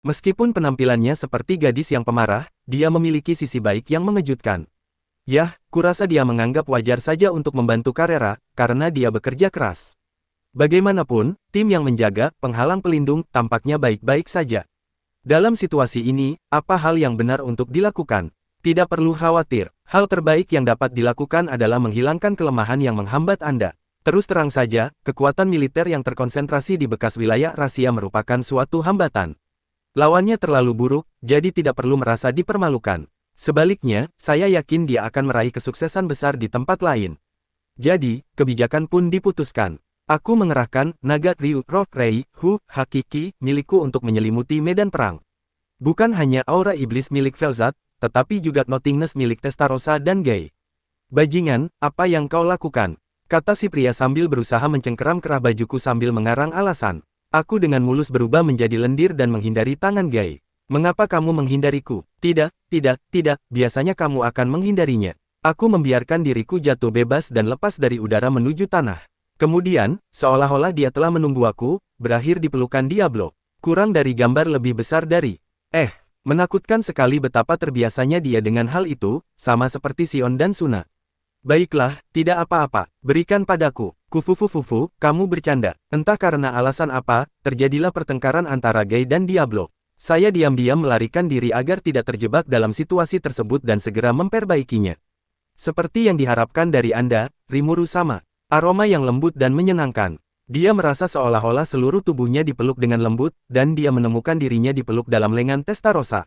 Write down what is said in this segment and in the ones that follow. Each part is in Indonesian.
Meskipun penampilannya seperti gadis yang pemarah, dia memiliki sisi baik yang mengejutkan. Yah, kurasa dia menganggap wajar saja untuk membantu Carrera, karena dia bekerja keras. Bagaimanapun, tim yang menjaga, penghalang pelindung, tampaknya baik-baik saja. Dalam situasi ini, apa hal yang benar untuk dilakukan? Tidak perlu khawatir, hal terbaik yang dapat dilakukan adalah menghilangkan kelemahan yang menghambat Anda. Terus terang saja, kekuatan militer yang terkonsentrasi di bekas wilayah rahasia merupakan suatu hambatan. Lawannya terlalu buruk, jadi tidak perlu merasa dipermalukan. Sebaliknya, saya yakin dia akan meraih kesuksesan besar di tempat lain. Jadi, kebijakan pun diputuskan. Aku mengerahkan naga Ryu Roh Rei Hu hakiki milikku untuk menyelimuti medan perang. Bukan hanya aura iblis milik Velzat, tetapi juga nothingness milik Testarossa dan Gai. Bajingan, apa yang kau lakukan? Kata si pria sambil berusaha mencengkeram kerah bajuku sambil mengarang alasan. Aku dengan mulus berubah menjadi lendir dan menghindari tangan Gai. Mengapa kamu menghindariku? Tidak, biasanya kamu akan menghindarinya. Aku membiarkan diriku jatuh bebas dan lepas dari udara menuju tanah. Kemudian, seolah-olah dia telah menunggu aku, berakhir di pelukan Diablo. Kurang dari gambar lebih besar dari. Menakutkan sekali betapa terbiasanya dia dengan hal itu, sama seperti Sion dan Suna. Baiklah, tidak apa-apa, berikan padaku. Kufufufufu, kamu bercanda. Entah karena alasan apa, terjadilah pertengkaran antara Gai dan Diablo. Saya diam-diam melarikan diri agar tidak terjebak dalam situasi tersebut dan segera memperbaikinya. Seperti yang diharapkan dari Anda, Rimuru sama. Aroma yang lembut dan menyenangkan. Dia merasa seolah-olah seluruh tubuhnya dipeluk dengan lembut, dan dia menemukan dirinya dipeluk dalam lengan Testarossa.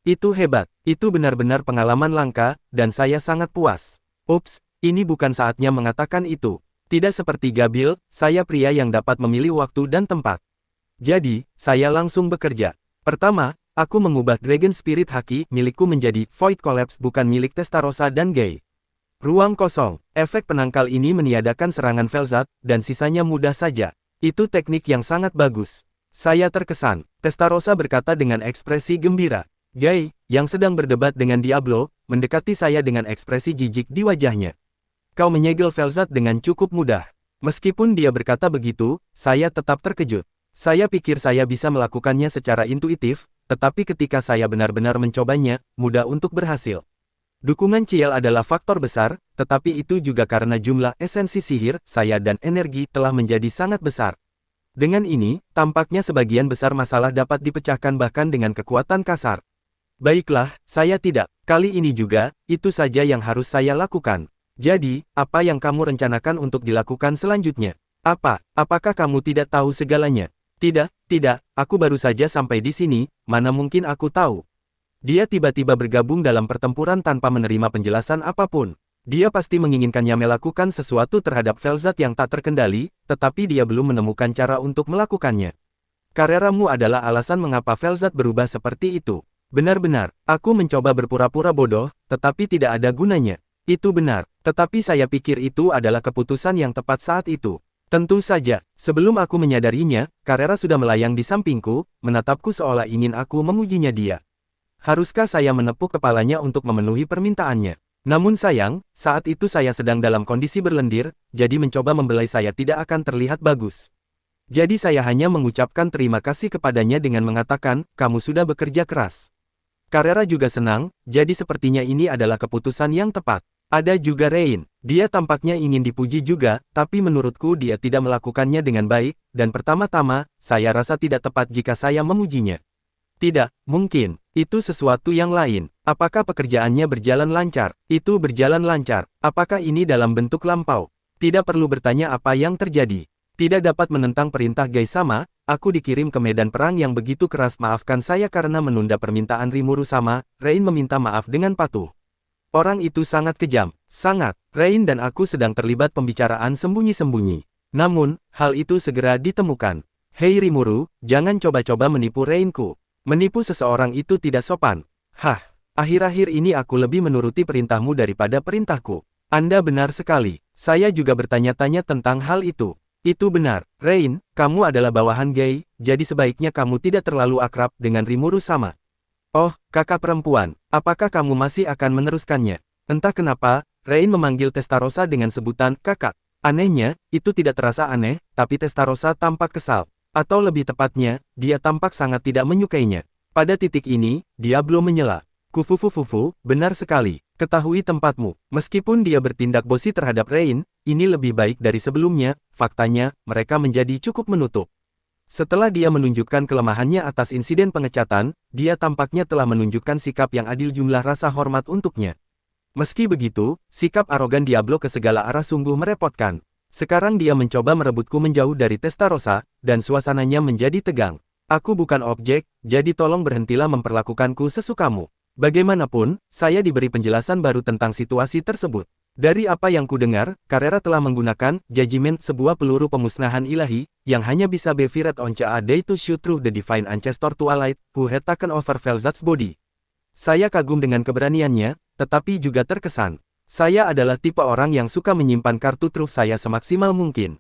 Itu hebat. Itu benar-benar pengalaman langka, dan saya sangat puas. Ups, ini bukan saatnya mengatakan itu. Tidak seperti Gabil, saya pria yang dapat memilih waktu dan tempat. Jadi, saya langsung bekerja. Pertama, aku mengubah Dragon Spirit Haki milikku menjadi Void Collapse bukan milik Testarossa dan Gai. Ruang kosong. Efek penangkal ini meniadakan serangan Velzat, dan sisanya mudah saja. Itu teknik yang sangat bagus. Saya terkesan. Testarossa berkata dengan ekspresi gembira. Gai, yang sedang berdebat dengan Diablo, mendekati saya dengan ekspresi jijik di wajahnya. Kau menyegel Velzat dengan cukup mudah. Meskipun dia berkata begitu, saya tetap terkejut. Saya pikir saya bisa melakukannya secara intuitif, tetapi ketika saya benar-benar mencobanya, mudah untuk berhasil. Dukungan Ciel adalah faktor besar, tetapi itu juga karena jumlah esensi sihir, saya dan energi telah menjadi sangat besar. Dengan ini, tampaknya sebagian besar masalah dapat dipecahkan bahkan dengan kekuatan kasar. Baiklah, saya tidak. Kali ini juga, itu saja yang harus saya lakukan. Jadi, apa yang kamu rencanakan untuk dilakukan selanjutnya? Apakah kamu tidak tahu segalanya? Tidak, aku baru saja sampai di sini, mana mungkin aku tahu. Dia tiba-tiba bergabung dalam pertempuran tanpa menerima penjelasan apapun. Dia pasti menginginkannya melakukan sesuatu terhadap Velzat yang tak terkendali, tetapi dia belum menemukan cara untuk melakukannya. Carreramu adalah alasan mengapa Velzat berubah seperti itu. Benar-benar, aku mencoba berpura-pura bodoh, tetapi tidak ada gunanya. Itu benar, tetapi saya pikir itu adalah keputusan yang tepat saat itu. Tentu saja, sebelum aku menyadarinya, Carrera sudah melayang di sampingku, menatapku seolah ingin aku memujinya dia. Haruskah saya menepuk kepalanya untuk memenuhi permintaannya? Namun sayang, saat itu saya sedang dalam kondisi berlendir, jadi mencoba membelai saya tidak akan terlihat bagus. Jadi saya hanya mengucapkan terima kasih kepadanya dengan mengatakan, kamu sudah bekerja keras. Carrera juga senang, jadi sepertinya ini adalah keputusan yang tepat. Ada juga Rain. Dia tampaknya ingin dipuji juga, tapi menurutku dia tidak melakukannya dengan baik, dan pertama-tama, saya rasa tidak tepat jika saya memujinya. Tidak, mungkin. Itu sesuatu yang lain. Apakah pekerjaannya berjalan lancar? Itu berjalan lancar. Apakah ini dalam bentuk lampau? Tidak perlu bertanya apa yang terjadi. Tidak dapat menentang perintah Gai sama, aku dikirim ke medan perang yang begitu keras. Maafkan saya karena menunda permintaan Rimuru sama, Rain meminta maaf dengan patuh. Orang itu sangat kejam. Sangat. Rain dan aku sedang terlibat pembicaraan sembunyi-sembunyi. Namun, hal itu segera ditemukan. Hei Rimuru, jangan coba-coba menipu Rainku. Menipu seseorang itu tidak sopan. Akhir-akhir ini aku lebih menuruti perintahmu daripada perintahku. Anda benar sekali. Saya juga bertanya-tanya tentang hal itu. Itu benar. Rain, kamu adalah bawahan Gai, jadi sebaiknya kamu tidak terlalu akrab dengan Rimuru sama. Oh, kakak perempuan, apakah kamu masih akan meneruskannya? Entah kenapa, Rain memanggil Testarossa dengan sebutan kakak. Anehnya, itu tidak terasa aneh, tapi Testarossa tampak kesal. Atau lebih tepatnya, dia tampak sangat tidak menyukainya. Pada titik ini, Diablo menyela. Kufufufufu, benar sekali. Ketahui tempatmu. Meskipun dia bertindak bosi terhadap Rain, ini lebih baik dari sebelumnya. Faktanya, mereka menjadi cukup menutup. Setelah dia menunjukkan kelemahannya atas insiden pengecatan, dia tampaknya telah menunjukkan sikap yang adil jumlah rasa hormat untuknya. Meski begitu, sikap arogan Diablo ke segala arah sungguh merepotkan. Sekarang dia mencoba merebutku menjauh dari Testarossa, dan suasananya menjadi tegang. Aku bukan objek, jadi tolong berhentilah memperlakukanku sesukamu. Bagaimanapun, saya diberi penjelasan baru tentang situasi tersebut. Dari apa yang kudengar, Carrera telah menggunakan Judgment, sebuah peluru pemusnahan ilahi, yang hanya bisa be fired on a day to shoot through the divine ancestor Twilight, who had taken over Vel'Zad's body. Saya kagum dengan keberaniannya, tetapi juga terkesan. Saya adalah tipe orang yang suka menyimpan kartu truf saya semaksimal mungkin.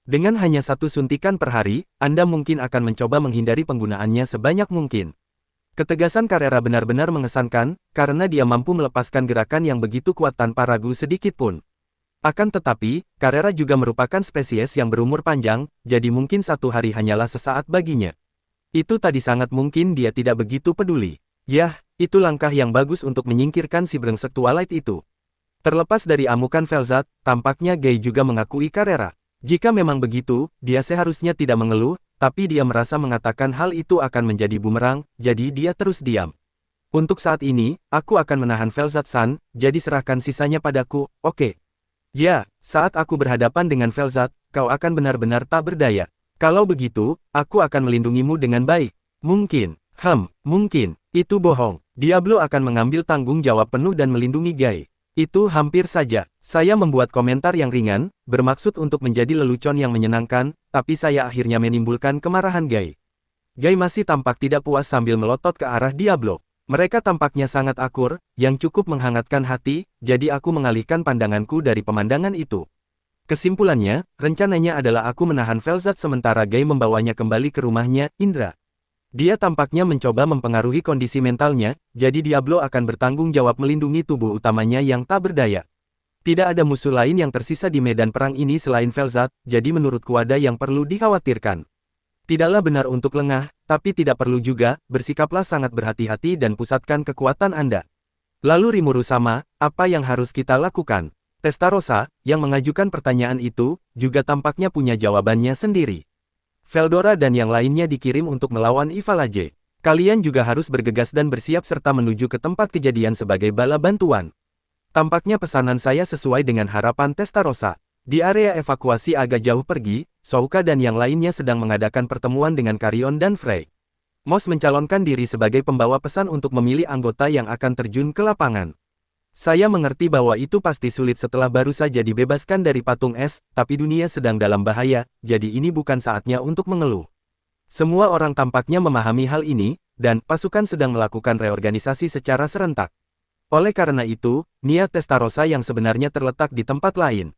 Dengan hanya satu suntikan per hari, Anda mungkin akan mencoba menghindari penggunaannya sebanyak mungkin. Ketegasan Carrera benar-benar mengesankan, karena dia mampu melepaskan gerakan yang begitu kuat tanpa ragu sedikit pun. Akan tetapi, Carrera juga merupakan spesies yang berumur panjang, jadi mungkin satu hari hanyalah sesaat baginya. Itu tadi sangat mungkin dia tidak begitu peduli. Yah, itu langkah yang bagus untuk menyingkirkan si brengsek Twilight itu. Terlepas dari amukan Vel'Zad, tampaknya Guy juga mengakui Carrera. Jika memang begitu, dia seharusnya tidak mengeluh, tapi dia merasa mengatakan hal itu akan menjadi bumerang, jadi dia terus diam. Untuk saat ini, aku akan menahan Vel'Zad-san, jadi serahkan sisanya padaku, oke? Ya, saat aku berhadapan dengan Vel'Zad, kau akan benar-benar tak berdaya. Kalau begitu, aku akan melindungimu dengan baik. Mungkin, mungkin, itu bohong. Diablo akan mengambil tanggung jawab penuh dan melindungi Guy. Itu hampir saja. Saya membuat komentar yang ringan, bermaksud untuk menjadi lelucon yang menyenangkan, tapi saya akhirnya menimbulkan kemarahan Guy. Guy masih tampak tidak puas sambil melotot ke arah Diablo. Mereka tampaknya sangat akur, yang cukup menghangatkan hati, jadi aku mengalihkan pandanganku dari pemandangan itu. Kesimpulannya, rencananya adalah aku menahan Vel'Zad sementara Guy membawanya kembali ke rumahnya, Indra. Dia tampaknya mencoba mempengaruhi kondisi mentalnya, jadi Diablo akan bertanggung jawab melindungi tubuh utamanya yang tak berdaya. Tidak ada musuh lain yang tersisa di medan perang ini selain Vel'Zad, jadi menurutku ada yang perlu dikhawatirkan. Tidaklah benar untuk lengah, tapi tidak perlu juga, bersikaplah sangat berhati-hati dan pusatkan kekuatan Anda. Lalu Rimuru sama, apa yang harus kita lakukan? Testarossa, yang mengajukan pertanyaan itu, juga tampaknya punya jawabannya sendiri. Veldora dan yang lainnya dikirim untuk melawan Ivalaje. Kalian juga harus bergegas dan bersiap serta menuju ke tempat kejadian sebagai bala bantuan. Tampaknya pesanan saya sesuai dengan harapan Testarossa. Di area evakuasi agak jauh pergi, Souka dan yang lainnya sedang mengadakan pertemuan dengan Carrion dan Frey. Moss mencalonkan diri sebagai pembawa pesan untuk memilih anggota yang akan terjun ke lapangan. Saya mengerti bahwa itu pasti sulit setelah baru saja dibebaskan dari patung es, tapi dunia sedang dalam bahaya, jadi ini bukan saatnya untuk mengeluh. Semua orang tampaknya memahami hal ini, dan pasukan sedang melakukan reorganisasi secara serentak. Oleh karena itu, niat Testarossa yang sebenarnya terletak di tempat lain.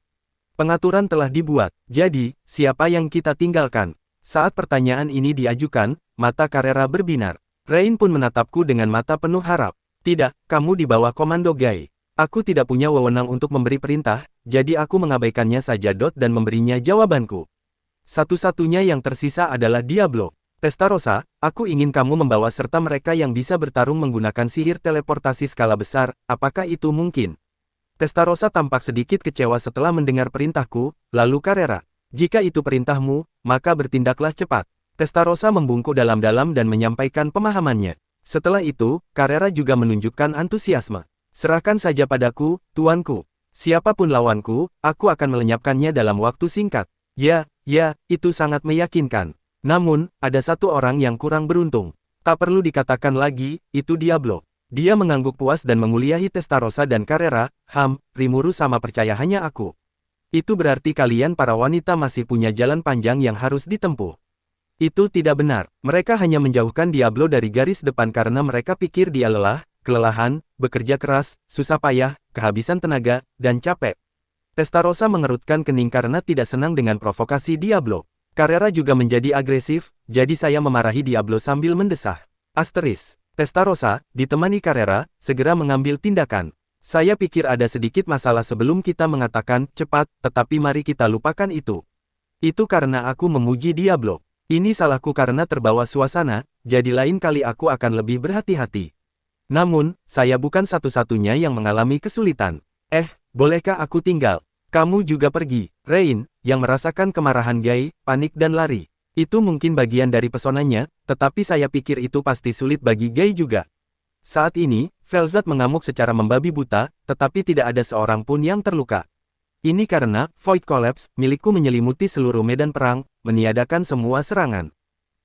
Pengaturan telah dibuat, jadi, siapa yang kita tinggalkan? Saat pertanyaan ini diajukan, mata Carrera berbinar. Rain pun menatapku dengan mata penuh harap. Tidak, kamu di bawah komando Guy. Aku tidak punya wewenang untuk memberi perintah, jadi aku mengabaikannya saja dan memberinya jawabanku. Satu-satunya yang tersisa adalah Diablo. Testarossa, aku ingin kamu membawa serta mereka yang bisa bertarung menggunakan sihir teleportasi skala besar, apakah itu mungkin? Testarossa tampak sedikit kecewa setelah mendengar perintahku, lalu Carrera. Jika itu perintahmu, maka bertindaklah cepat. Testarossa membungkuk dalam-dalam dan menyampaikan pemahamannya. Setelah itu, Carrera juga menunjukkan antusiasme. Serahkan saja padaku, tuanku. Siapapun lawanku, aku akan melenyapkannya dalam waktu singkat. Ya, itu sangat meyakinkan. Namun, ada satu orang yang kurang beruntung. Tak perlu dikatakan lagi, itu Diablo. Dia mengangguk puas dan menguliahi Testarossa dan Carrera, Rimuru sama percaya hanya aku. Itu berarti kalian para wanita masih punya jalan panjang yang harus ditempuh. Itu tidak benar. Mereka hanya menjauhkan Diablo dari garis depan karena mereka pikir dia lelah, kelelahan, bekerja keras, susah payah, kehabisan tenaga, dan capek. Testarossa mengerutkan kening karena tidak senang dengan provokasi Diablo. Carrera juga menjadi agresif, jadi saya memarahi Diablo sambil mendesah. Testarossa, ditemani Carrera, segera mengambil tindakan. Saya pikir ada sedikit masalah sebelum kita mengatakan cepat, tetapi mari kita lupakan itu. Itu karena aku memuji Diablo. Ini salahku karena terbawa suasana, jadi lain kali aku akan lebih berhati-hati. Namun, saya bukan satu-satunya yang mengalami kesulitan. Bolehkah aku tinggal? Kamu juga pergi. Rain, yang merasakan kemarahan Gai, panik dan lari. Itu mungkin bagian dari pesonanya, tetapi saya pikir itu pasti sulit bagi Gai juga. Saat ini, Velzat mengamuk secara membabi buta, tetapi tidak ada seorang pun yang terluka. Ini karena Void Collapse milikku menyelimuti seluruh medan perang, meniadakan semua serangan.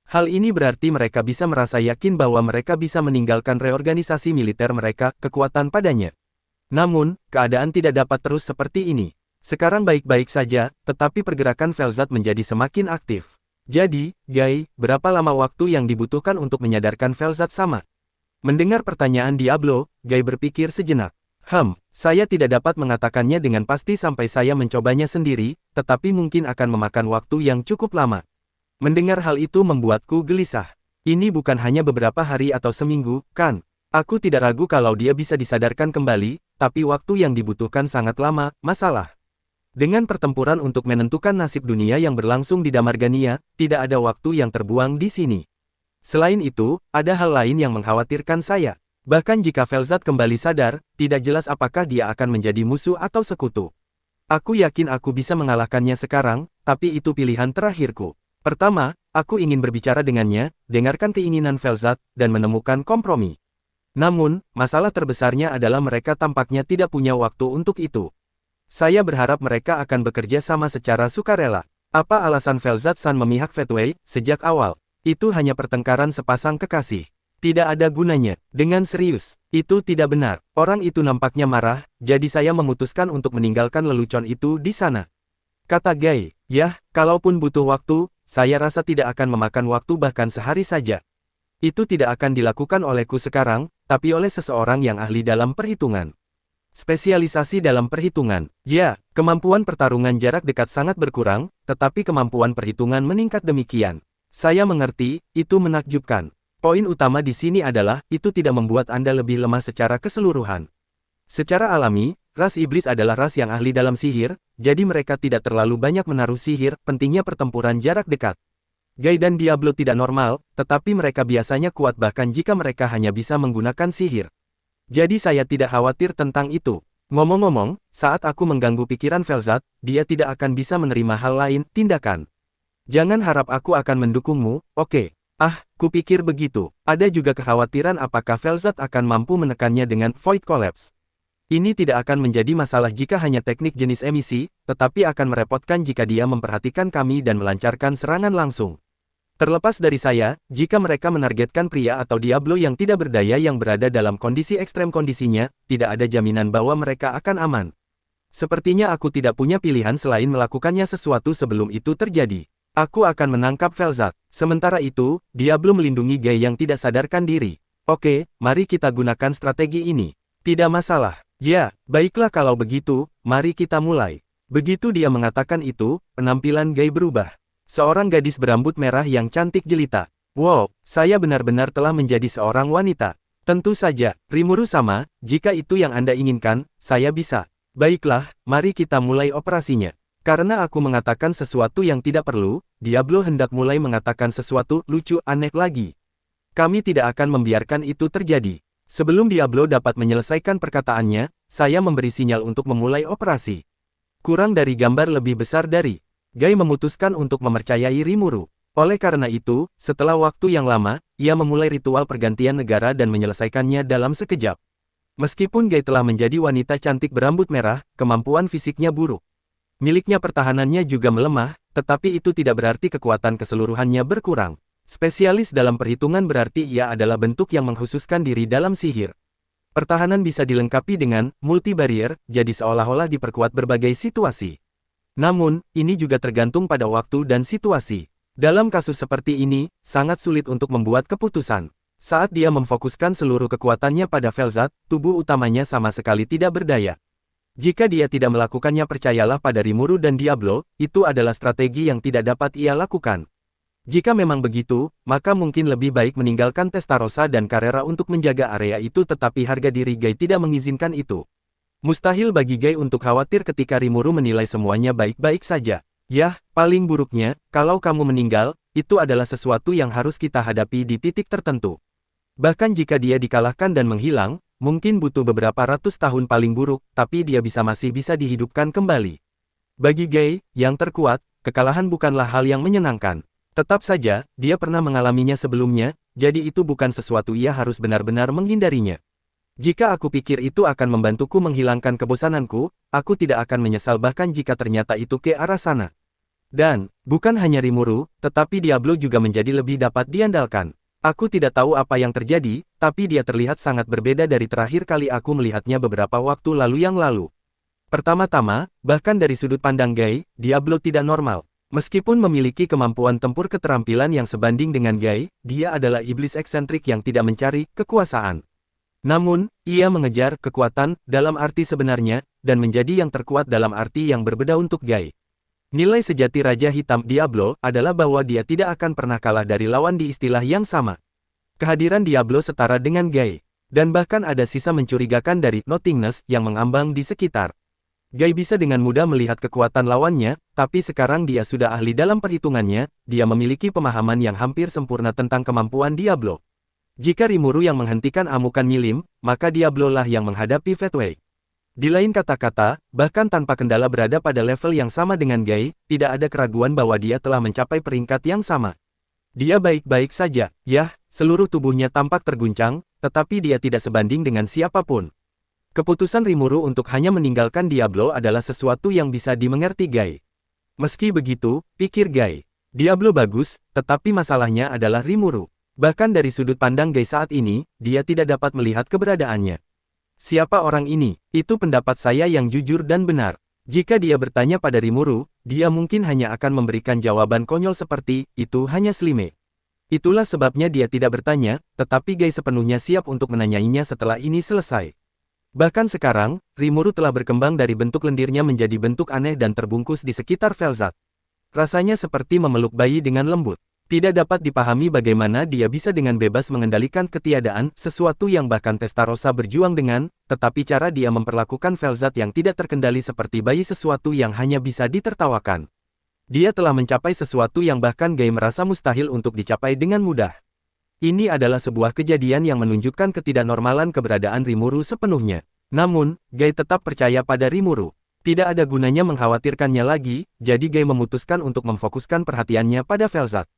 Hal ini berarti mereka bisa merasa yakin bahwa mereka bisa meninggalkan reorganisasi militer mereka, kekuatan padanya. Namun, keadaan tidak dapat terus seperti ini. Sekarang baik-baik saja, tetapi pergerakan Velzat menjadi semakin aktif. Jadi, Gai, berapa lama waktu yang dibutuhkan untuk menyadarkan Velzat sama? Mendengar pertanyaan Diablo, Gai berpikir sejenak. Saya tidak dapat mengatakannya dengan pasti sampai saya mencobanya sendiri, tetapi mungkin akan memakan waktu yang cukup lama. Mendengar hal itu membuatku gelisah. Ini bukan hanya beberapa hari atau seminggu, kan? Aku tidak ragu kalau dia bisa disadarkan kembali, tapi waktu yang dibutuhkan sangat lama, masalah. Dengan pertempuran untuk menentukan nasib dunia yang berlangsung di Damargania, tidak ada waktu yang terbuang di sini. Selain itu, ada hal lain yang mengkhawatirkan saya. Bahkan jika Velzat kembali sadar, tidak jelas apakah dia akan menjadi musuh atau sekutu. Aku yakin aku bisa mengalahkannya sekarang, tapi itu pilihan terakhirku. Pertama, aku ingin berbicara dengannya, dengarkan keinginan Velzat, dan menemukan kompromi. Namun, masalah terbesarnya adalah mereka tampaknya tidak punya waktu untuk itu. Saya berharap mereka akan bekerja sama secara sukarela. Apa alasan Velzat-san memihak Fatway sejak awal? Itu hanya pertengkaran sepasang kekasih. Tidak ada gunanya. Dengan serius, itu tidak benar. Orang itu nampaknya marah, jadi saya memutuskan untuk meninggalkan lelucon itu di sana. Kata Gai, kalaupun butuh waktu, saya rasa tidak akan memakan waktu bahkan sehari saja. Itu tidak akan dilakukan olehku sekarang, tapi oleh seseorang yang ahli dalam perhitungan. Spesialisasi dalam perhitungan. Kemampuan pertarungan jarak dekat sangat berkurang, tetapi kemampuan perhitungan meningkat demikian. Saya mengerti, itu menakjubkan. Poin utama di sini adalah, itu tidak membuat Anda lebih lemah secara keseluruhan. Secara alami, ras iblis adalah ras yang ahli dalam sihir, jadi mereka tidak terlalu banyak menaruh sihir, pentingnya pertempuran jarak dekat. Gai dan Diablo tidak normal, tetapi mereka biasanya kuat bahkan jika mereka hanya bisa menggunakan sihir. Jadi saya tidak khawatir tentang itu. Ngomong-ngomong, saat aku mengganggu pikiran Velzat, dia tidak akan bisa menerima hal lain, tindakan. Jangan harap aku akan mendukungmu, oke? Kupikir begitu. Ada juga kekhawatiran apakah Velzat akan mampu menekannya dengan Void Collapse. Ini tidak akan menjadi masalah jika hanya teknik jenis emisi, tetapi akan merepotkan jika dia memperhatikan kami dan melancarkan serangan langsung. Terlepas dari saya, jika mereka menargetkan pria atau Diablo yang tidak berdaya yang berada dalam kondisi ekstrem kondisinya, tidak ada jaminan bahwa mereka akan aman. Sepertinya aku tidak punya pilihan selain melakukannya sesuatu sebelum itu terjadi. Aku akan menangkap Velzat. Sementara itu, Diablo melindungi Gai yang tidak sadarkan diri. Oke, mari kita gunakan strategi ini. Tidak masalah. Baiklah kalau begitu, mari kita mulai. Begitu dia mengatakan itu, penampilan Gai berubah. Seorang gadis berambut merah yang cantik jelita. Wow, saya benar-benar telah menjadi seorang wanita. Tentu saja, Rimuru sama, jika itu yang Anda inginkan, saya bisa. Baiklah, mari kita mulai operasinya. Karena aku mengatakan sesuatu yang tidak perlu, Diablo hendak mulai mengatakan sesuatu lucu aneh lagi. Kami tidak akan membiarkan itu terjadi. Sebelum Diablo dapat menyelesaikan perkataannya, saya memberi sinyal untuk memulai operasi. Kurang dari gambar lebih besar dari. Gai memutuskan untuk mempercayai Rimuru. Oleh karena itu, setelah waktu yang lama, ia memulai ritual pergantian negara dan menyelesaikannya dalam sekejap. Meskipun Gai telah menjadi wanita cantik berambut merah, kemampuan fisiknya buruk. Miliknya pertahanannya juga melemah, tetapi itu tidak berarti kekuatan keseluruhannya berkurang. Spesialis dalam perhitungan berarti ia adalah bentuk yang mengkhususkan diri dalam sihir. Pertahanan bisa dilengkapi dengan multi-barrier, jadi seolah-olah diperkuat berbagai situasi. Namun, ini juga tergantung pada waktu dan situasi. Dalam kasus seperti ini, sangat sulit untuk membuat keputusan. Saat dia memfokuskan seluruh kekuatannya pada Velzat, tubuh utamanya sama sekali tidak berdaya. Jika dia tidak melakukannya, percayalah pada Rimuru dan Diablo, itu adalah strategi yang tidak dapat ia lakukan. Jika memang begitu, maka mungkin lebih baik meninggalkan Testarossa dan Carrera untuk menjaga area itu, tetapi harga diri Gai tidak mengizinkan itu. Mustahil bagi Gai untuk khawatir ketika Rimuru menilai semuanya baik-baik saja. Paling buruknya, kalau kamu meninggal, itu adalah sesuatu yang harus kita hadapi di titik tertentu. Bahkan jika dia dikalahkan dan menghilang, mungkin butuh beberapa ratus tahun paling buruk, tapi dia masih bisa dihidupkan kembali. Bagi Gai, yang terkuat, kekalahan bukanlah hal yang menyenangkan. Tetap saja, dia pernah mengalaminya sebelumnya, jadi itu bukan sesuatu ia harus benar-benar menghindarinya. Jika aku pikir itu akan membantuku menghilangkan kebosananku, aku tidak akan menyesal bahkan jika ternyata itu ke arah sana. Dan, bukan hanya Rimuru, tetapi Diablo juga menjadi lebih dapat diandalkan. Aku tidak tahu apa yang terjadi, tapi dia terlihat sangat berbeda dari terakhir kali aku melihatnya beberapa waktu yang lalu. Pertama-tama, bahkan dari sudut pandang Gai, Diablo tidak normal. Meskipun memiliki kemampuan tempur keterampilan yang sebanding dengan Gai, dia adalah iblis eksentrik yang tidak mencari kekuasaan. Namun, ia mengejar kekuatan dalam arti sebenarnya, dan menjadi yang terkuat dalam arti yang berbeda untuk Gai. Nilai sejati Raja Hitam Diablo adalah bahwa dia tidak akan pernah kalah dari lawan di istilah yang sama. Kehadiran Diablo setara dengan Gai, dan bahkan ada sisa mencurigakan dari nothingness yang mengambang di sekitar. Gai bisa dengan mudah melihat kekuatan lawannya, tapi sekarang dia sudah ahli dalam perhitungannya, dia memiliki pemahaman yang hampir sempurna tentang kemampuan Diablo. Jika Rimuru yang menghentikan amukan Milim, maka Diablo lah yang menghadapi Fatway. Di lain kata-kata, bahkan tanpa kendala berada pada level yang sama dengan Gai, tidak ada keraguan bahwa dia telah mencapai peringkat yang sama. Dia baik-baik saja, seluruh tubuhnya tampak terguncang, tetapi dia tidak sebanding dengan siapapun. Keputusan Rimuru untuk hanya meninggalkan Diablo adalah sesuatu yang bisa dimengerti Gai. Meski begitu, pikir Gai, Diablo bagus, tetapi masalahnya adalah Rimuru. Bahkan dari sudut pandang Gai saat ini, dia tidak dapat melihat keberadaannya. Siapa orang ini? Itu pendapat saya yang jujur dan benar. Jika dia bertanya pada Rimuru, dia mungkin hanya akan memberikan jawaban konyol seperti, itu hanya Slime. Itulah sebabnya dia tidak bertanya, tetapi Gai sepenuhnya siap untuk menanyainya setelah ini selesai. Bahkan sekarang, Rimuru telah berkembang dari bentuk lendirnya menjadi bentuk aneh dan terbungkus di sekitar Velzat. Rasanya seperti memeluk bayi dengan lembut. Tidak dapat dipahami bagaimana dia bisa dengan bebas mengendalikan ketiadaan, sesuatu yang bahkan Testarossa berjuang dengan, tetapi cara dia memperlakukan Velzat yang tidak terkendali seperti bayi sesuatu yang hanya bisa ditertawakan. Dia telah mencapai sesuatu yang bahkan Gai merasa mustahil untuk dicapai dengan mudah. Ini adalah sebuah kejadian yang menunjukkan ketidaknormalan keberadaan Rimuru sepenuhnya. Namun, Gai tetap percaya pada Rimuru. Tidak ada gunanya mengkhawatirkannya lagi, jadi Gai memutuskan untuk memfokuskan perhatiannya pada Velzat.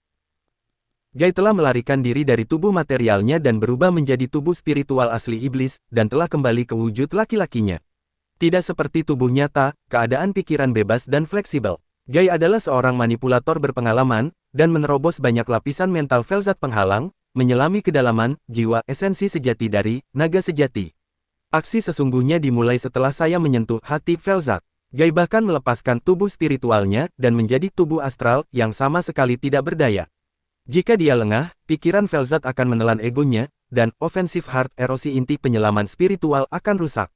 Gai telah melarikan diri dari tubuh materialnya dan berubah menjadi tubuh spiritual asli iblis, dan telah kembali ke wujud laki-lakinya. Tidak seperti tubuh nyata, keadaan pikiran bebas dan fleksibel. Gai adalah seorang manipulator berpengalaman, dan menerobos banyak lapisan mental Velzat penghalang, menyelami kedalaman jiwa esensi sejati dari naga sejati. Aksi sesungguhnya dimulai setelah saya menyentuh hati Velzat. Gai bahkan melepaskan tubuh spiritualnya dan menjadi tubuh astral yang sama sekali tidak berdaya. Jika dia lengah, pikiran Velzat akan menelan egonya, dan offensive heart erosi inti penyelaman spiritual akan rusak.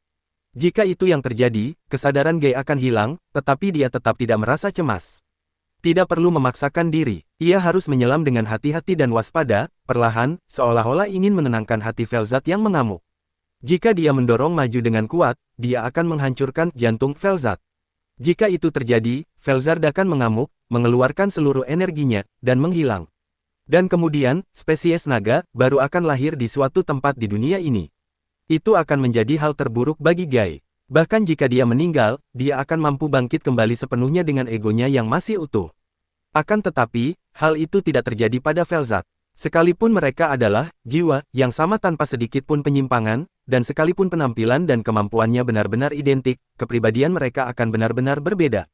Jika itu yang terjadi, kesadaran Gai akan hilang, tetapi dia tetap tidak merasa cemas. Tidak perlu memaksakan diri, ia harus menyelam dengan hati-hati dan waspada, perlahan, seolah-olah ingin menenangkan hati Velzat yang mengamuk. Jika dia mendorong maju dengan kuat, dia akan menghancurkan jantung Velzat. Jika itu terjadi, Velzat akan mengamuk, mengeluarkan seluruh energinya, dan menghilang. Dan kemudian, spesies naga baru akan lahir di suatu tempat di dunia ini. Itu akan menjadi hal terburuk bagi Gai. Bahkan jika dia meninggal, dia akan mampu bangkit kembali sepenuhnya dengan egonya yang masih utuh. Akan tetapi, hal itu tidak terjadi pada Velzat. Sekalipun mereka adalah jiwa yang sama tanpa sedikit pun penyimpangan, dan sekalipun penampilan dan kemampuannya benar-benar identik, kepribadian mereka akan benar-benar berbeda.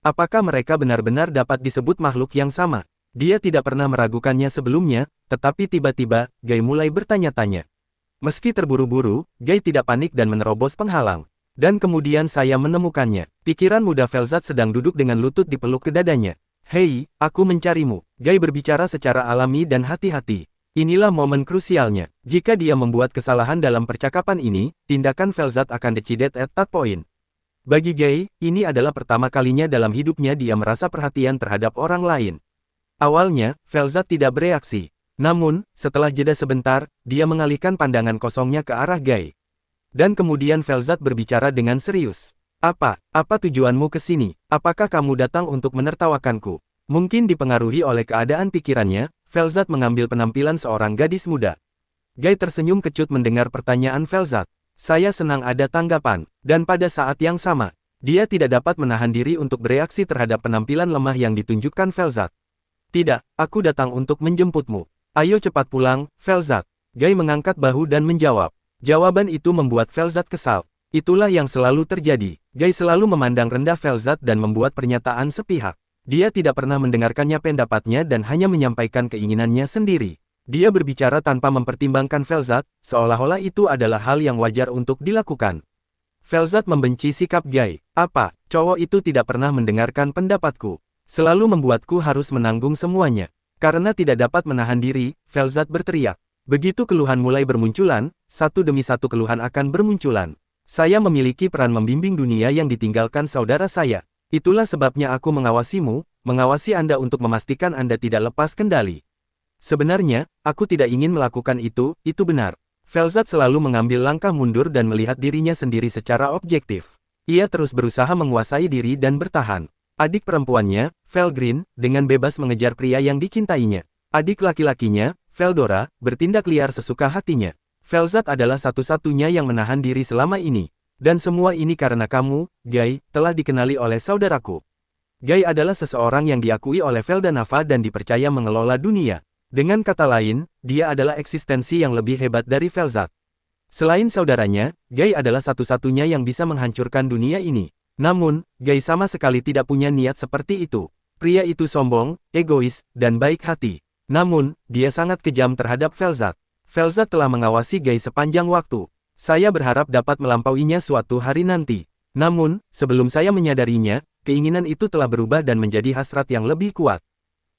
Apakah mereka benar-benar dapat disebut makhluk yang sama? Dia tidak pernah meragukannya sebelumnya, tetapi tiba-tiba, Gai mulai bertanya-tanya. Meski terburu-buru, Gai tidak panik dan menerobos penghalang. Dan kemudian saya menemukannya. Pikiran muda Velzat sedang duduk dengan lutut dipeluk ke dadanya. Hei, aku mencarimu. Gai berbicara secara alami dan hati-hati. Inilah momen krusialnya. Jika dia membuat kesalahan dalam percakapan ini, tindakan Velzat akan decided at that point. Bagi Gai, ini adalah pertama kalinya dalam hidupnya dia merasa perhatian terhadap orang lain. Awalnya, Velzat tidak bereaksi. Namun, setelah jeda sebentar, dia mengalihkan pandangan kosongnya ke arah Gai. Dan kemudian Velzat berbicara dengan serius. Apa tujuanmu ke sini? Apakah kamu datang untuk menertawakanku? Mungkin dipengaruhi oleh keadaan pikirannya, Velzat mengambil penampilan seorang gadis muda. Guy tersenyum kecut mendengar pertanyaan Velzat. Saya senang ada tanggapan, dan pada saat yang sama, dia tidak dapat menahan diri untuk bereaksi terhadap penampilan lemah yang ditunjukkan Velzat. Tidak, aku datang untuk menjemputmu. Ayo cepat pulang, Velzat. Guy mengangkat bahu dan menjawab. Jawaban itu membuat Velzat kesal. Itulah yang selalu terjadi. Guy selalu memandang rendah Velzat dan membuat pernyataan sepihak. Dia tidak pernah mendengarkannya pendapatnya dan hanya menyampaikan keinginannya sendiri. Dia berbicara tanpa mempertimbangkan Velzat, seolah-olah itu adalah hal yang wajar untuk dilakukan. Velzat membenci sikap Guy. Apa, cowok itu tidak pernah mendengarkan pendapatku. Selalu membuatku harus menanggung semuanya. Karena tidak dapat menahan diri, Velzat berteriak. Begitu keluhan mulai bermunculan, satu demi satu keluhan akan bermunculan. Saya memiliki peran membimbing dunia yang ditinggalkan saudara saya. Itulah sebabnya aku mengawasimu, mengawasi Anda untuk memastikan Anda tidak lepas kendali. Sebenarnya, aku tidak ingin melakukan itu benar. Velzat selalu mengambil langkah mundur dan melihat dirinya sendiri secara objektif. Ia terus berusaha menguasai diri dan bertahan. Adik perempuannya, Velgreen, dengan bebas mengejar pria yang dicintainya. Adik laki-lakinya, Veldora, bertindak liar sesuka hatinya. Velzat adalah satu-satunya yang menahan diri selama ini. Dan semua ini karena kamu, Guy, telah dikenali oleh saudaraku. Guy adalah seseorang yang diakui oleh Veldanava dan dipercaya mengelola dunia. Dengan kata lain, dia adalah eksistensi yang lebih hebat dari Velzat. Selain saudaranya, Guy adalah satu-satunya yang bisa menghancurkan dunia ini. Namun, Guy sama sekali tidak punya niat seperti itu. Pria itu sombong, egois, dan baik hati. Namun, dia sangat kejam terhadap Velzat. Velzat telah mengawasi Guy sepanjang waktu. Saya berharap dapat melampauinya suatu hari nanti. Namun, sebelum saya menyadarinya, keinginan itu telah berubah dan menjadi hasrat yang lebih kuat.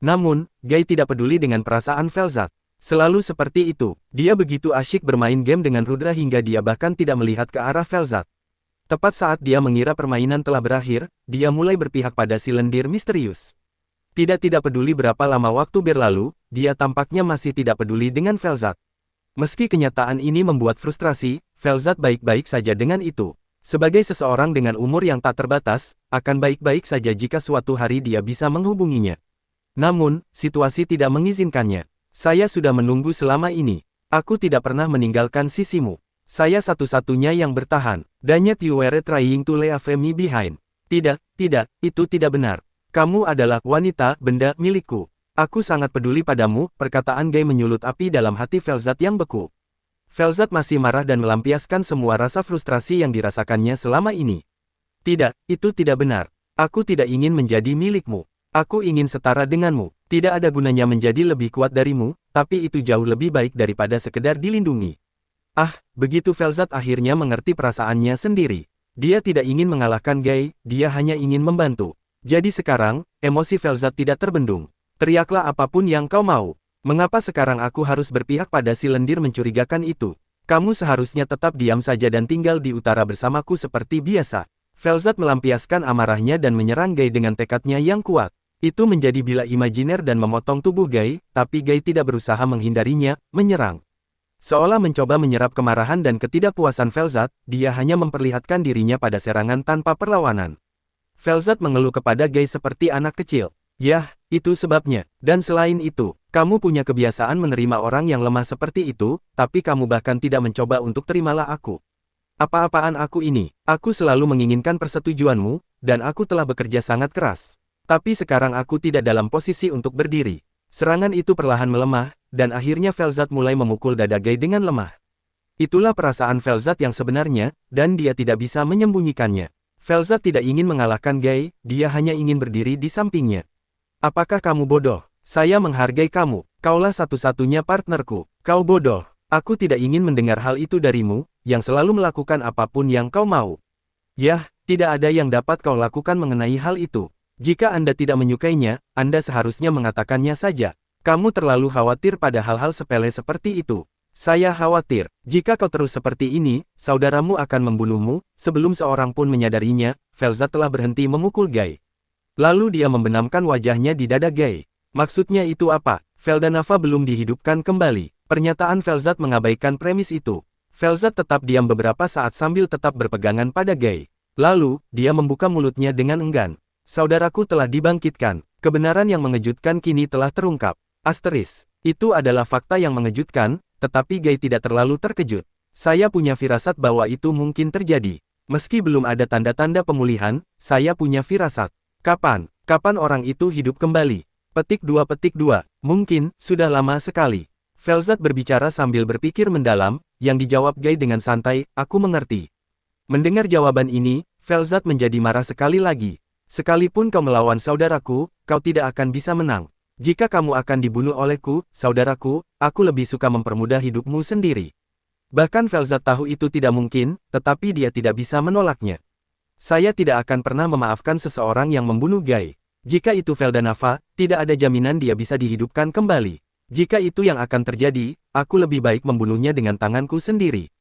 Namun, Guy tidak peduli dengan perasaan Velzat. Selalu seperti itu, dia begitu asyik bermain game dengan Rudra hingga dia bahkan tidak melihat ke arah Velzat. Tepat saat dia mengira permainan telah berakhir, dia mulai berpihak pada si lendir misterius. Tidak peduli berapa lama waktu berlalu, dia tampaknya masih tidak peduli dengan Velzat. Meski kenyataan ini membuat frustrasi, Velzat baik-baik saja dengan itu. Sebagai seseorang dengan umur yang tak terbatas, akan baik-baik saja jika suatu hari dia bisa menghubunginya. Namun, situasi tidak mengizinkannya. Saya sudah menunggu selama ini. Aku tidak pernah meninggalkan sisimu. Saya satu-satunya yang bertahan. Dan yet you were trying to leave me behind. Tidak, itu tidak benar. Kamu adalah wanita, benda milikku. Aku sangat peduli padamu, perkataan Guy menyulut api dalam hati Velzat yang beku. Velzat masih marah dan melampiaskan semua rasa frustrasi yang dirasakannya selama ini. Tidak, itu tidak benar. Aku tidak ingin menjadi milikmu. Aku ingin setara denganmu. Tidak ada gunanya menjadi lebih kuat darimu, tapi itu jauh lebih baik daripada sekedar dilindungi. Begitu Velzat akhirnya mengerti perasaannya sendiri. Dia tidak ingin mengalahkan Guy, dia hanya ingin membantu. Jadi sekarang, emosi Velzat tidak terbendung. Teriaklah apapun yang kau mau. Mengapa sekarang aku harus berpihak pada si lendir mencurigakan itu? Kamu seharusnya tetap diam saja dan tinggal di utara bersamaku seperti biasa. Velzat melampiaskan amarahnya dan menyerang Guy dengan tekadnya yang kuat. Itu menjadi bila imajiner dan memotong tubuh Guy, tapi Guy tidak berusaha menghindarinya, menyerang. Seolah mencoba menyerap kemarahan dan ketidakpuasan Velzat, dia hanya memperlihatkan dirinya pada serangan tanpa perlawanan. Velzat mengeluh kepada Guy seperti anak kecil. Yah, itu sebabnya. Dan selain itu, kamu punya kebiasaan menerima orang yang lemah seperti itu, tapi kamu bahkan tidak mencoba untuk terimalah aku. Apa-apaan aku ini? Aku selalu menginginkan persetujuanmu, dan aku telah bekerja sangat keras. Tapi sekarang aku tidak dalam posisi untuk berdiri. Serangan itu perlahan melemah, dan akhirnya Velzat mulai memukul dada Guy dengan lemah. Itulah perasaan Velzat yang sebenarnya, dan dia tidak bisa menyembunyikannya. Velzat tidak ingin mengalahkan Guy, dia hanya ingin berdiri di sampingnya. Apakah kamu bodoh? Saya menghargai kamu. Kaulah satu-satunya partnerku. Kau bodoh. Aku tidak ingin mendengar hal itu darimu, yang selalu melakukan apapun yang kau mau. Yah, tidak ada yang dapat kau lakukan mengenai hal itu. Jika Anda tidak menyukainya, Anda seharusnya mengatakannya saja. Kamu terlalu khawatir pada hal-hal sepele seperti itu. Saya khawatir, jika kau terus seperti ini, saudaramu akan membunuhmu. Sebelum seorang pun menyadarinya, Velzat telah berhenti memukul Guy. Lalu dia membenamkan wajahnya di dada Guy. Maksudnya itu apa? Veldanava belum dihidupkan kembali. Pernyataan Velzat mengabaikan premis itu. Velzat tetap diam beberapa saat sambil tetap berpegangan pada Guy. Lalu, dia membuka mulutnya dengan enggan. Saudaraku telah dibangkitkan. Kebenaran yang mengejutkan kini telah terungkap. Asteris. Itu adalah fakta yang mengejutkan, tetapi Gai tidak terlalu terkejut. Saya punya firasat bahwa itu mungkin terjadi. Meski belum ada tanda-tanda pemulihan, saya punya firasat. Kapan? Kapan orang itu hidup kembali? Petik 2. Mungkin, sudah lama sekali. Velzat berbicara sambil berpikir mendalam, yang dijawab Gai dengan santai, aku mengerti. Mendengar jawaban ini, Velzat menjadi marah sekali lagi. Sekalipun kau melawan saudaraku, kau tidak akan bisa menang. Jika kamu akan dibunuh olehku, saudaraku, aku lebih suka mempermudah hidupmu sendiri. Bahkan Velzat tahu itu tidak mungkin, tetapi dia tidak bisa menolaknya. Saya tidak akan pernah memaafkan seseorang yang membunuh Gai. Jika itu Veldanava, tidak ada jaminan dia bisa dihidupkan kembali. Jika itu yang akan terjadi, aku lebih baik membunuhnya dengan tanganku sendiri.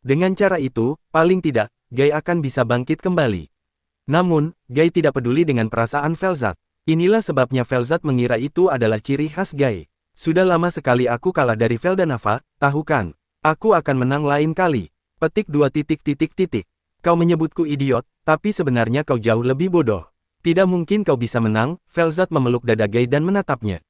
Dengan cara itu, paling tidak, Gai akan bisa bangkit kembali. Namun, Gai tidak peduli dengan perasaan Velzat. Inilah sebabnya Velzat mengira itu adalah ciri khas Gai. Sudah lama sekali aku kalah dari Veldanava, tahu kan? Aku akan menang lain kali. Petik 2. Kau menyebutku idiot, tapi sebenarnya kau jauh lebih bodoh. Tidak mungkin kau bisa menang, Velzat memeluk dada Gai dan menatapnya.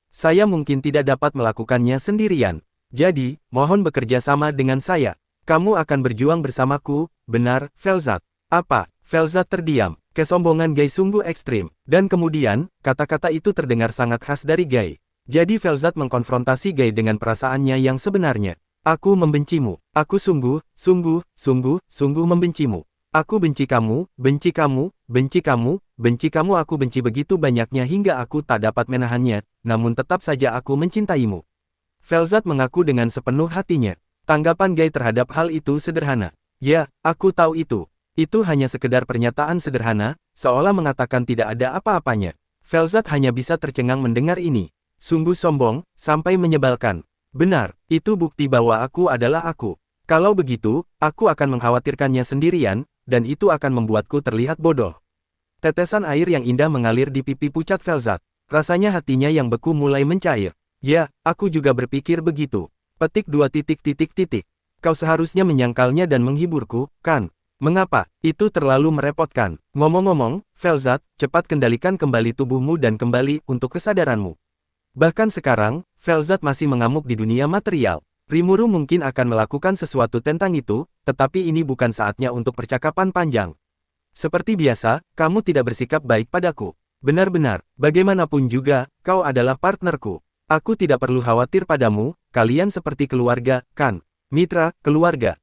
Saya mungkin tidak dapat melakukannya sendirian. Jadi, mohon bekerja sama dengan saya. Kamu akan berjuang bersamaku, benar, Velzat? Apa? Velzat terdiam. Kesombongan Gai sungguh ekstrim. Dan kemudian, kata-kata itu terdengar sangat khas dari Gai. Jadi Velzat mengkonfrontasi Gai dengan perasaannya yang sebenarnya. Aku membencimu. Aku sungguh membencimu. Aku benci kamu, benci kamu, benci kamu, benci kamu. Aku benci begitu banyaknya hingga aku tak dapat menahannya, namun tetap saja aku mencintaimu. Velzat mengaku dengan sepenuh hatinya. Tanggapan Gai terhadap hal itu sederhana. Ya, aku tahu itu. Itu hanya sekedar pernyataan sederhana, seolah mengatakan tidak ada apa-apanya. Velzat hanya bisa tercengang mendengar ini. Sungguh sombong, sampai menyebalkan. Benar, itu bukti bahwa aku adalah aku. Kalau begitu, aku akan mengkhawatirkannya sendirian, dan itu akan membuatku terlihat bodoh. Tetesan air yang indah mengalir di pipi pucat Velzat. Rasanya hatinya yang beku mulai mencair. Ya, aku juga berpikir begitu. Petik 2. Kau seharusnya menyangkalnya dan menghiburku, kan? Mengapa? Itu terlalu merepotkan. Ngomong-ngomong, Velzat, cepat kendalikan kembali tubuhmu dan kembali untuk kesadaranmu. Bahkan sekarang, Velzat masih mengamuk di dunia material. Rimuru mungkin akan melakukan sesuatu tentang itu, tetapi ini bukan saatnya untuk percakapan panjang. Seperti biasa, kamu tidak bersikap baik padaku. Benar-benar, bagaimanapun juga, kau adalah partnerku. Aku tidak perlu khawatir padamu, kalian seperti keluarga, kan? Mitra, keluarga.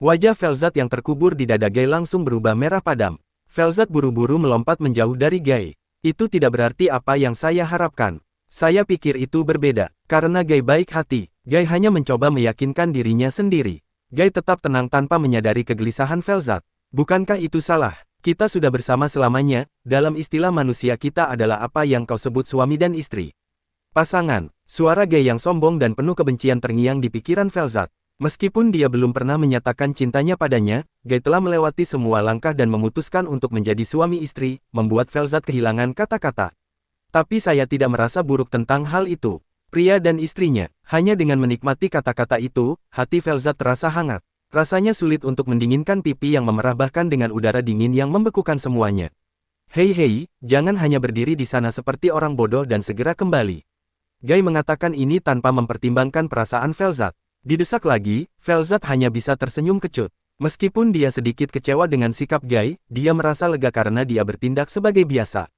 Wajah Velzat yang terkubur di dada Gai langsung berubah merah padam. Velzat buru-buru melompat menjauh dari Gai. Itu tidak berarti apa yang saya harapkan. Saya pikir itu berbeda. Karena Gai baik hati, Gai hanya mencoba meyakinkan dirinya sendiri. Gai tetap tenang tanpa menyadari kegelisahan Velzat. Bukankah itu salah? Kita sudah bersama selamanya, dalam istilah manusia kita adalah apa yang kau sebut suami dan istri. Pasangan. Suara Gai yang sombong dan penuh kebencian terngiang di pikiran Velzat. Meskipun dia belum pernah menyatakan cintanya padanya, Gai telah melewati semua langkah dan memutuskan untuk menjadi suami istri, membuat Velzat kehilangan kata-kata. Tapi saya tidak merasa buruk tentang hal itu. Pria dan istrinya, hanya dengan menikmati kata-kata itu, hati Velzat terasa hangat. Rasanya sulit untuk mendinginkan pipi yang memerah bahkan dengan udara dingin yang membekukan semuanya. Hei, jangan hanya berdiri di sana seperti orang bodoh dan segera kembali. Gai mengatakan ini tanpa mempertimbangkan perasaan Velzat. Didesak lagi, Velzat hanya bisa tersenyum kecut. Meskipun dia sedikit kecewa dengan sikap Gai, dia merasa lega karena dia bertindak sebagai biasa.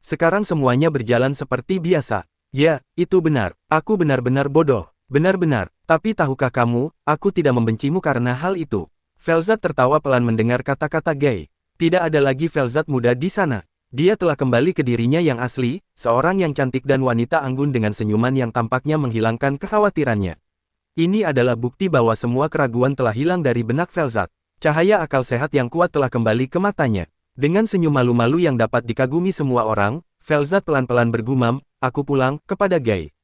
Sekarang semuanya berjalan seperti biasa. Ya, itu benar. Aku benar-benar bodoh. Benar-benar. Tapi tahukah kamu, aku tidak membencimu karena hal itu. Velzat tertawa pelan mendengar kata-kata Gai. Tidak ada lagi Velzat muda di sana. Dia telah kembali ke dirinya yang asli, seorang yang cantik dan wanita anggun dengan senyuman yang tampaknya menghilangkan kekhawatirannya. Ini adalah bukti bahwa semua keraguan telah hilang dari benak Velzat. Cahaya akal sehat yang kuat telah kembali ke matanya. Dengan senyum malu-malu yang dapat dikagumi semua orang, Velzat pelan-pelan bergumam, aku pulang, kepada Gai.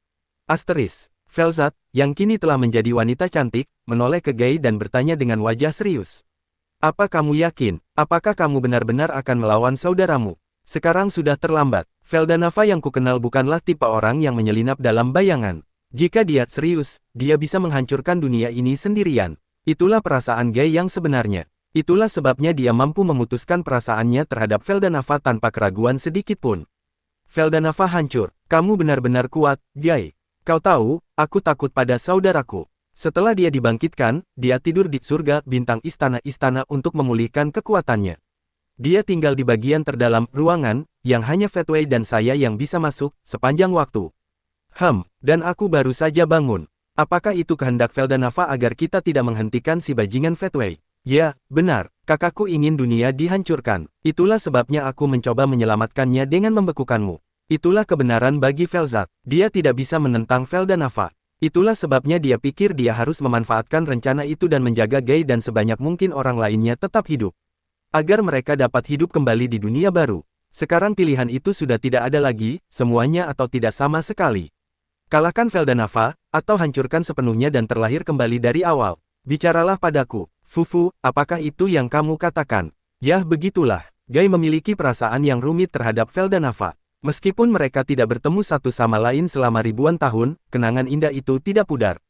Asteris. Velzat, yang kini telah menjadi wanita cantik, menoleh ke Gai dan bertanya dengan wajah serius. Apa kamu yakin? Apakah kamu benar-benar akan melawan saudaramu? Sekarang sudah terlambat. Veldanava yang kukenal bukanlah tipe orang yang menyelinap dalam bayangan. Jika dia serius, dia bisa menghancurkan dunia ini sendirian. Itulah perasaan Gai yang sebenarnya. Itulah sebabnya dia mampu memutuskan perasaannya terhadap Veldanava tanpa keraguan sedikit pun. Feldanava hancur. Kamu benar-benar kuat, Gai. Kau tahu, aku takut pada saudaraku. Setelah dia dibangkitkan, dia tidur di surga bintang istana-istana untuk memulihkan kekuatannya. Dia tinggal di bagian terdalam ruangan, yang hanya Fatway dan saya yang bisa masuk, sepanjang waktu. Dan aku baru saja bangun. Apakah itu kehendak Feldanava agar kita tidak menghentikan si bajingan Fatway? Ya, benar. Kakakku ingin dunia dihancurkan. Itulah sebabnya aku mencoba menyelamatkannya dengan membekukanmu. Itulah kebenaran bagi Velzat. Dia tidak bisa menentang Feldanava. Itulah sebabnya dia pikir dia harus memanfaatkan rencana itu dan menjaga Gai dan sebanyak mungkin orang lainnya tetap hidup. Agar mereka dapat hidup kembali di dunia baru. Sekarang pilihan itu sudah tidak ada lagi, semuanya atau tidak sama sekali. Kalahkan Feldanava, atau hancurkan sepenuhnya dan terlahir kembali dari awal. Bicaralah padaku, Fufu, apakah itu yang kamu katakan? Yah begitulah, Gai memiliki perasaan yang rumit terhadap Feldanava. Meskipun mereka tidak bertemu satu sama lain selama ribuan tahun, kenangan indah itu tidak pudar.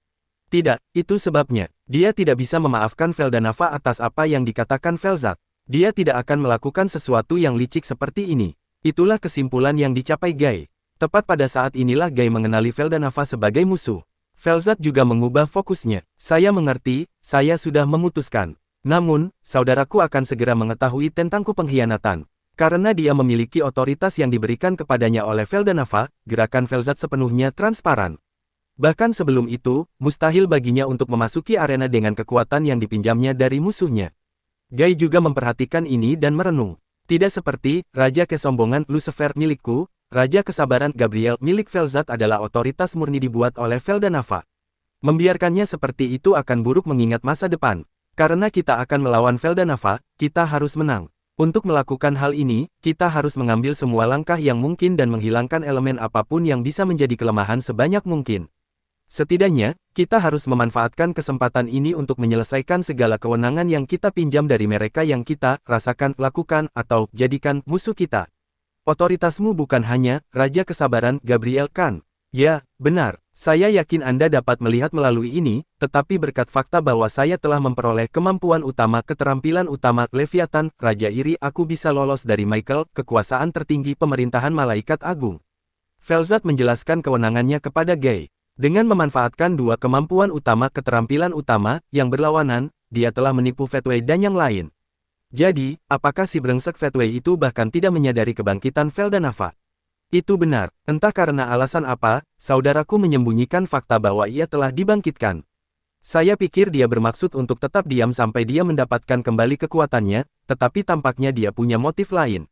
Tidak, itu sebabnya, dia tidak bisa memaafkan Feldanava atas apa yang dikatakan Velzat. Dia tidak akan melakukan sesuatu yang licik seperti ini. Itulah kesimpulan yang dicapai Gai. Tepat pada saat inilah Gai mengenali Feldanava sebagai musuh. Velzat juga mengubah fokusnya. Saya mengerti, saya sudah memutuskan. Namun, saudaraku akan segera mengetahui tentangku pengkhianatan. Karena dia memiliki otoritas yang diberikan kepadanya oleh Feldanava, gerakan Velzat sepenuhnya transparan. Bahkan sebelum itu, mustahil baginya untuk memasuki arena dengan kekuatan yang dipinjamnya dari musuhnya. Gai juga memperhatikan ini dan merenung. Tidak seperti Raja Kesombongan Lucifer milikku, Raja Kesabaran Gabriel milik Velzat adalah otoritas murni dibuat oleh Feldanava. Membiarkannya seperti itu akan buruk mengingat masa depan. Karena kita akan melawan Feldanava, kita harus menang. Untuk melakukan hal ini, kita harus mengambil semua langkah yang mungkin dan menghilangkan elemen apapun yang bisa menjadi kelemahan sebanyak mungkin. Setidaknya, kita harus memanfaatkan kesempatan ini untuk menyelesaikan segala kewenangan yang kita pinjam dari mereka yang kita rasakan, lakukan, atau jadikan musuh kita. Otoritasmu bukan hanya Raja Kesabaran Gabriel Khan. Ya, benar. Saya yakin Anda dapat melihat melalui ini, tetapi berkat fakta bahwa saya telah memperoleh kemampuan utama keterampilan utama Leviathan, Raja Iri, aku bisa lolos dari Michael, kekuasaan tertinggi pemerintahan Malaikat Agung. Velzat menjelaskan kewenangannya kepada Gai. Dengan memanfaatkan dua kemampuan utama keterampilan utama, yang berlawanan, dia telah menipu Fatway dan yang lain. Jadi, apakah si brengsek Fatway itu bahkan tidak menyadari kebangkitan Feldanava? Itu benar, entah karena alasan apa, saudaraku menyembunyikan fakta bahwa ia telah dibangkitkan. Saya pikir dia bermaksud untuk tetap diam sampai dia mendapatkan kembali kekuatannya, tetapi tampaknya dia punya motif lain.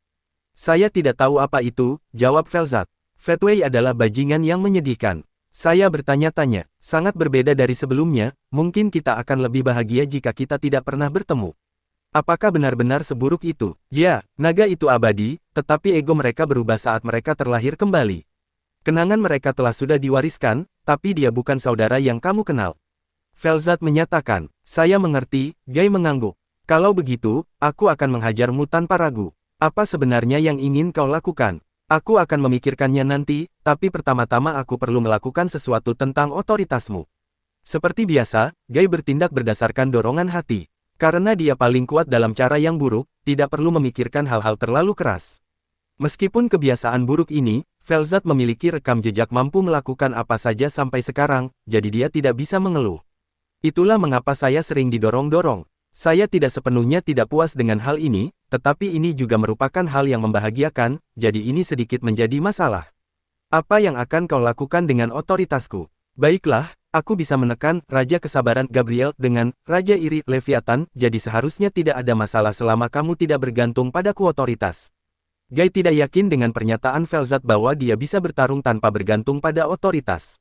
Saya tidak tahu apa itu, jawab Velzat. Fatway adalah bajingan yang menyedihkan. Saya bertanya-tanya, sangat berbeda dari sebelumnya, mungkin kita akan lebih bahagia jika kita tidak pernah bertemu. Apakah benar-benar seburuk itu? Ya, naga itu abadi, tetapi ego mereka berubah saat mereka terlahir kembali. Kenangan mereka telah sudah diwariskan, tapi dia bukan saudara yang kamu kenal. Velzat menyatakan, saya mengerti, Gai mengangguk. Kalau begitu, aku akan menghajarmu tanpa ragu. Apa sebenarnya yang ingin kau lakukan? Aku akan memikirkannya nanti, tapi pertama-tama aku perlu melakukan sesuatu tentang otoritasmu. Seperti biasa, Gai bertindak berdasarkan dorongan hati. Karena dia paling kuat dalam cara yang buruk, tidak perlu memikirkan hal-hal terlalu keras. Meskipun kebiasaan buruk ini, Velzat memiliki rekam jejak mampu melakukan apa saja sampai sekarang, jadi dia tidak bisa mengeluh. Itulah mengapa saya sering didorong-dorong. Saya tidak sepenuhnya tidak puas dengan hal ini, tetapi ini juga merupakan hal yang membahagiakan, jadi ini sedikit menjadi masalah. Apa yang akan kau lakukan dengan otoritasku? Baiklah. Aku bisa menekan Raja Kesabaran Gabriel dengan Raja Iri Leviathan, jadi seharusnya tidak ada masalah selama kamu tidak bergantung padaku otoritas. Gai tidak yakin dengan pernyataan Velzat bahwa dia bisa bertarung tanpa bergantung pada otoritas.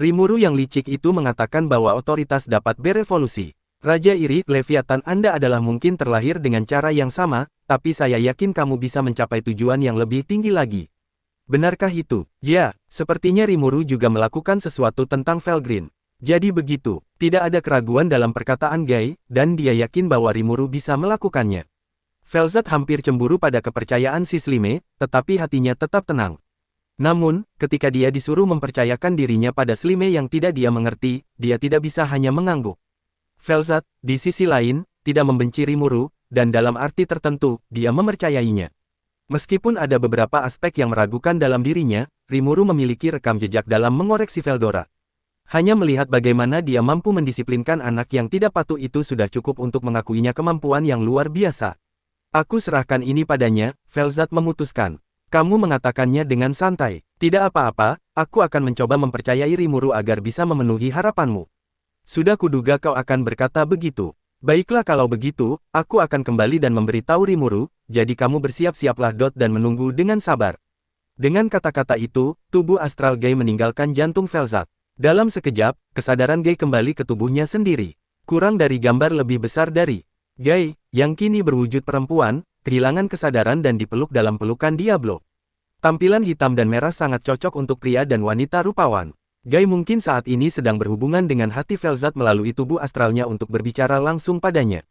Rimuru yang licik itu mengatakan bahwa otoritas dapat berevolusi. Raja Iri Leviathan, Anda adalah mungkin terlahir dengan cara yang sama, tapi saya yakin kamu bisa mencapai tujuan yang lebih tinggi lagi. Benarkah itu? Ya, sepertinya Rimuru juga melakukan sesuatu tentang Felgrin. Jadi begitu, tidak ada keraguan dalam perkataan Gai, dan dia yakin bahwa Rimuru bisa melakukannya. Velzat hampir cemburu pada kepercayaan si Slime, tetapi hatinya tetap tenang. Namun, ketika dia disuruh mempercayakan dirinya pada Slime yang tidak dia mengerti, dia tidak bisa hanya mengangguk. Velzat, di sisi lain, tidak membenci Rimuru, dan dalam arti tertentu, dia mempercayainya. Meskipun ada beberapa aspek yang meragukan dalam dirinya, Rimuru memiliki rekam jejak dalam mengoreksi Veldora. Hanya melihat bagaimana dia mampu mendisiplinkan anak yang tidak patuh itu sudah cukup untuk mengakuinya kemampuan yang luar biasa. Aku serahkan ini padanya, Velzat memutuskan. Kamu mengatakannya dengan santai. Tidak apa-apa, aku akan mencoba mempercayai Rimuru agar bisa memenuhi harapanmu. Sudah kuduga kau akan berkata begitu. Baiklah kalau begitu, aku akan kembali dan memberitahu Rimuru, jadi kamu bersiap-siaplah dan menunggu dengan sabar. Dengan kata-kata itu, tubuh astral Gai meninggalkan jantung Velzat. Dalam sekejap, kesadaran Gai kembali ke tubuhnya sendiri. Kurang dari gambar lebih besar dari Gai, yang kini berwujud perempuan, kehilangan kesadaran dan dipeluk dalam pelukan Diablo. Tampilan hitam dan merah sangat cocok untuk pria dan wanita rupawan. Gai mungkin saat ini sedang berhubungan dengan hati Velzat melalui tubuh astralnya untuk berbicara langsung padanya.